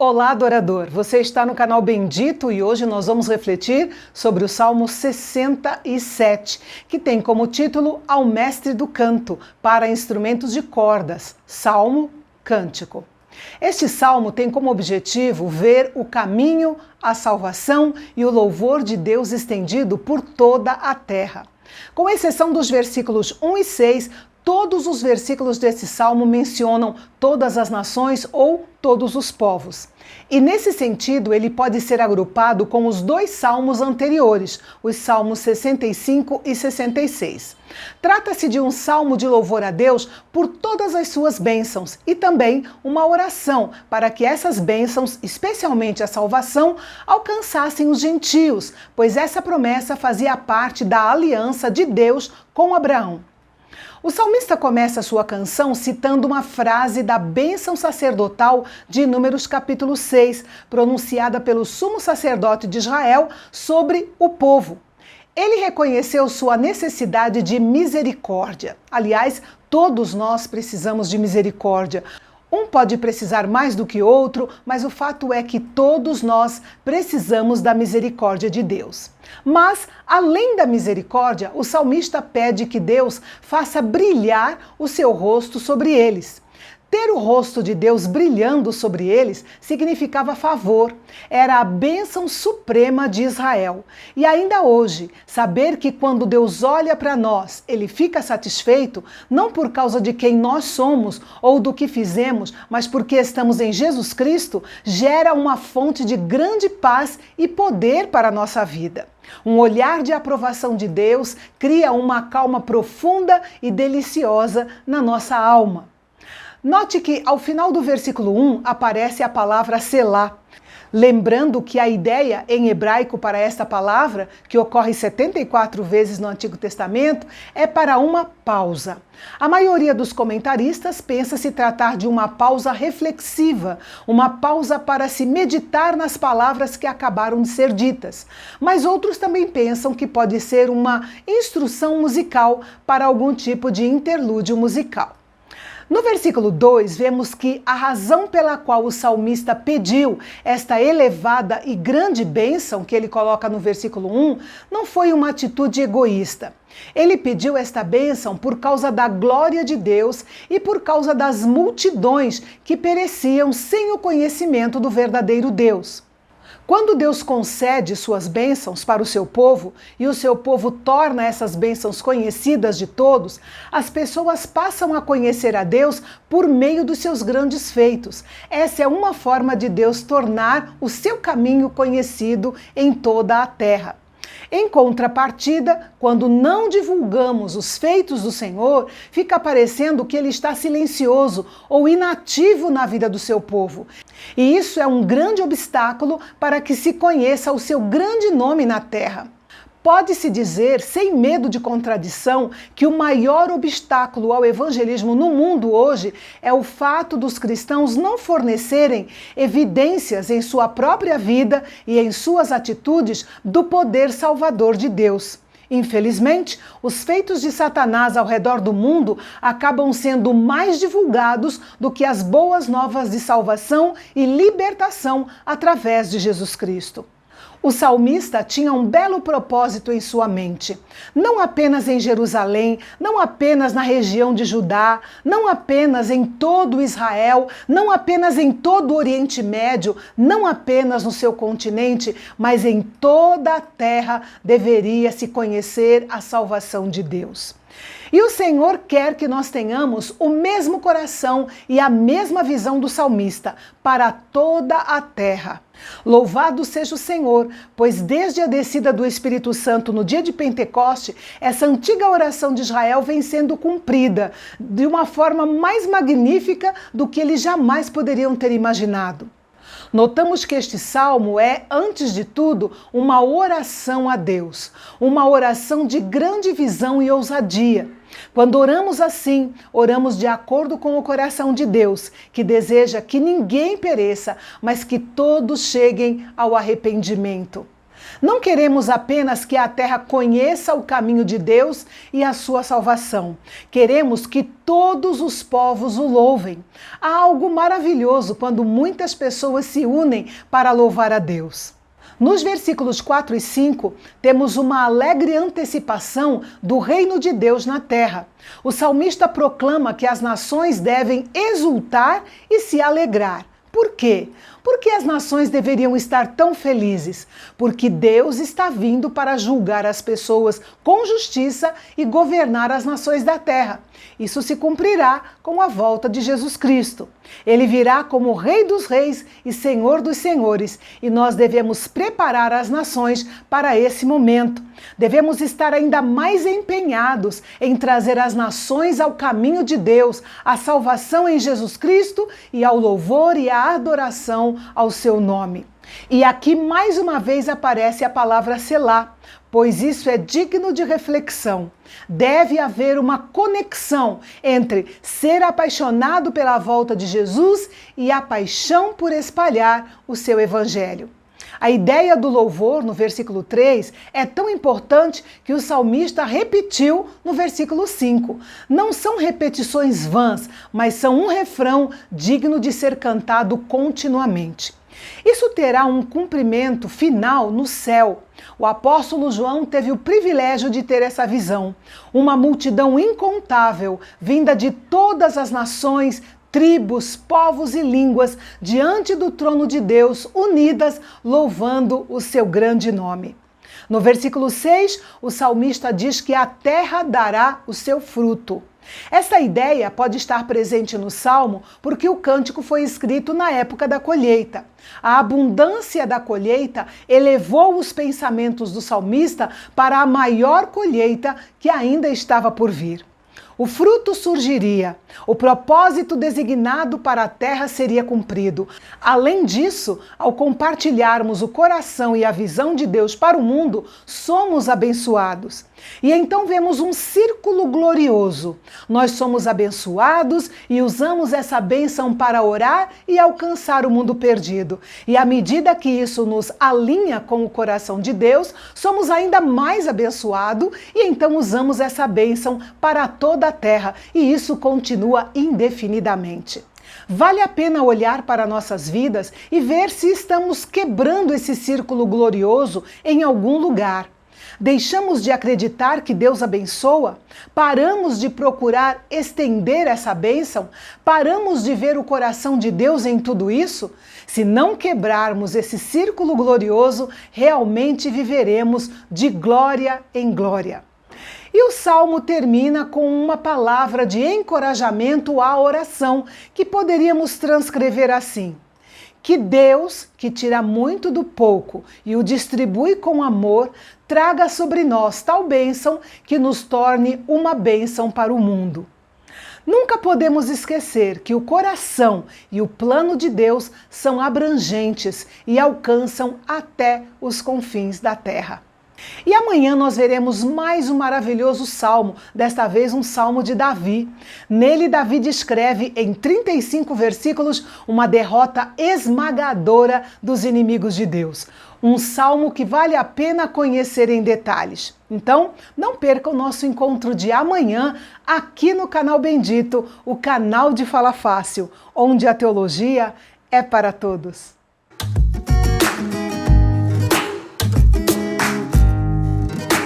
Olá, adorador! Você está no canal Bendito e hoje nós vamos refletir sobre o Salmo 67, que tem como título Ao Mestre do Canto, para instrumentos de cordas, Salmo, Cântico. Este salmo tem como objetivo ver o caminho, a salvação e o louvor de Deus estendido por toda a terra. Com exceção dos versículos 1 e 6, todos os versículos desse salmo mencionam todas as nações ou todos os povos. E nesse sentido, ele pode ser agrupado com os dois salmos anteriores, os salmos 65 e 66. Trata-se de um salmo de louvor a Deus por todas as suas bênçãos e também uma oração para que essas bênçãos, especialmente a salvação, alcançassem os gentios, pois essa promessa fazia parte da aliança de Deus com Abraão. O salmista começa a sua canção citando uma frase da bênção sacerdotal de Números capítulo 6, pronunciada pelo sumo sacerdote de Israel sobre o povo. Ele reconheceu sua necessidade de misericórdia. Aliás, todos nós precisamos de misericórdia. Um pode precisar mais do que outro, mas o fato é que todos nós precisamos da misericórdia de Deus. Mas, além da misericórdia, o salmista pede que Deus faça brilhar o seu rosto sobre eles. Ter o rosto de Deus brilhando sobre eles significava favor, era a bênção suprema de Israel. E ainda hoje, saber que quando Deus olha para nós, Ele fica satisfeito, não por causa de quem nós somos ou do que fizemos, mas porque estamos em Jesus Cristo, gera uma fonte de grande paz e poder para a nossa vida. Um olhar de aprovação de Deus cria uma calma profunda e deliciosa na nossa alma. Note que ao final do versículo 1 aparece a palavra Selá. Lembrando que a ideia em hebraico para esta palavra, que ocorre 74 vezes no Antigo Testamento, é para uma pausa. A maioria dos comentaristas pensa se tratar de uma pausa reflexiva, uma pausa para se meditar nas palavras que acabaram de ser ditas. Mas outros também pensam que pode ser uma instrução musical para algum tipo de interlúdio musical. No versículo 2, vemos que a razão pela qual o salmista pediu esta elevada e grande bênção que ele coloca no versículo 1 não foi uma atitude egoísta. Ele pediu esta bênção por causa da glória de Deus e por causa das multidões que pereciam sem o conhecimento do verdadeiro Deus. Quando Deus concede suas bênçãos para o seu povo e o seu povo torna essas bênçãos conhecidas de todos, as pessoas passam a conhecer a Deus por meio dos seus grandes feitos. Essa é uma forma de Deus tornar o seu caminho conhecido em toda a terra. Em contrapartida, quando não divulgamos os feitos do Senhor, fica parecendo que Ele está silencioso ou inativo na vida do seu povo. E isso é um grande obstáculo para que se conheça o seu grande nome na terra. Pode-se dizer, sem medo de contradição, que o maior obstáculo ao evangelismo no mundo hoje é o fato dos cristãos não fornecerem evidências em sua própria vida e em suas atitudes do poder salvador de Deus. Infelizmente, os feitos de Satanás ao redor do mundo acabam sendo mais divulgados do que as boas novas de salvação e libertação através de Jesus Cristo. O salmista tinha um belo propósito em sua mente. Não apenas em Jerusalém, não apenas na região de Judá, não apenas em todo Israel, não apenas em todo o Oriente Médio, não apenas no seu continente, mas em toda a terra deveria se conhecer a salvação de Deus. E o Senhor quer que nós tenhamos o mesmo coração e a mesma visão do salmista para toda a terra. Louvado seja o Senhor, pois desde a descida do Espírito Santo no dia de Pentecoste, essa antiga oração de Israel vem sendo cumprida de uma forma mais magnífica do que eles jamais poderiam ter imaginado. Notamos que este salmo é, antes de tudo, uma oração a Deus, uma oração de grande visão e ousadia. Quando oramos assim, oramos de acordo com o coração de Deus, que deseja que ninguém pereça, mas que todos cheguem ao arrependimento. Não queremos apenas que a terra conheça o caminho de Deus e a sua salvação. Queremos que todos os povos o louvem. Há algo maravilhoso quando muitas pessoas se unem para louvar a Deus. Nos versículos 4 e 5, temos uma alegre antecipação do reino de Deus na terra. O salmista proclama que as nações devem exultar e se alegrar. Por quê? Porque as nações deveriam estar tão felizes? Porque Deus está vindo para julgar as pessoas com justiça e governar as nações da terra. Isso se cumprirá com a volta de Jesus Cristo. Ele virá como Rei dos Reis e Senhor dos Senhores, e nós devemos preparar as nações para esse momento. Devemos estar ainda mais empenhados em trazer as nações ao caminho de Deus, à salvação em Jesus Cristo e ao louvor e à adoração ao seu nome. E aqui mais uma vez aparece a palavra selá, pois isso é digno de reflexão. Deve haver uma conexão entre ser apaixonado pela volta de Jesus e a paixão por espalhar o seu evangelho. A ideia do louvor, no versículo 3, é tão importante que o salmista repetiu no versículo 5. Não são repetições vãs, mas são um refrão digno de ser cantado continuamente. Isso terá um cumprimento final no céu. O apóstolo João teve o privilégio de ter essa visão. Uma multidão incontável, vinda de todas as nações, tribos, povos e línguas, diante do trono de Deus, unidas, louvando o seu grande nome. No versículo 6, o salmista diz que a terra dará o seu fruto. Essa ideia pode estar presente no Salmo porque o cântico foi escrito na época da colheita. A abundância da colheita elevou os pensamentos do salmista para a maior colheita que ainda estava por vir. O fruto surgiria, o propósito designado para a terra seria cumprido. Além disso, ao compartilharmos o coração e a visão de Deus para o mundo, somos abençoados. E então vemos um círculo glorioso. Nós somos abençoados e usamos essa bênção para orar e alcançar o mundo perdido. E à medida que isso nos alinha com o coração de Deus, somos ainda mais abençoados e então usamos essa bênção para toda a terra. E isso continua indefinidamente. Vale a pena olhar para nossas vidas e ver se estamos quebrando esse círculo glorioso em algum lugar. Deixamos de acreditar que Deus abençoa? Paramos de procurar estender essa bênção? Paramos de ver o coração de Deus em tudo isso? Se não quebrarmos esse círculo glorioso, realmente viveremos de glória em glória. E o Salmo termina com uma palavra de encorajamento à oração, que poderíamos transcrever assim: que Deus, que tira muito do pouco e o distribui com amor, traga sobre nós tal bênção que nos torne uma bênção para o mundo. Nunca podemos esquecer que o coração e o plano de Deus são abrangentes e alcançam até os confins da terra. E amanhã nós veremos mais um maravilhoso salmo, desta vez um salmo de Davi. Nele, Davi descreve em 35 versículos uma derrota esmagadora dos inimigos de Deus. Um salmo que vale a pena conhecer em detalhes. Então, não perca o nosso encontro de amanhã aqui no Canal Bendito, o canal de Fala Fácil, onde a teologia é para todos.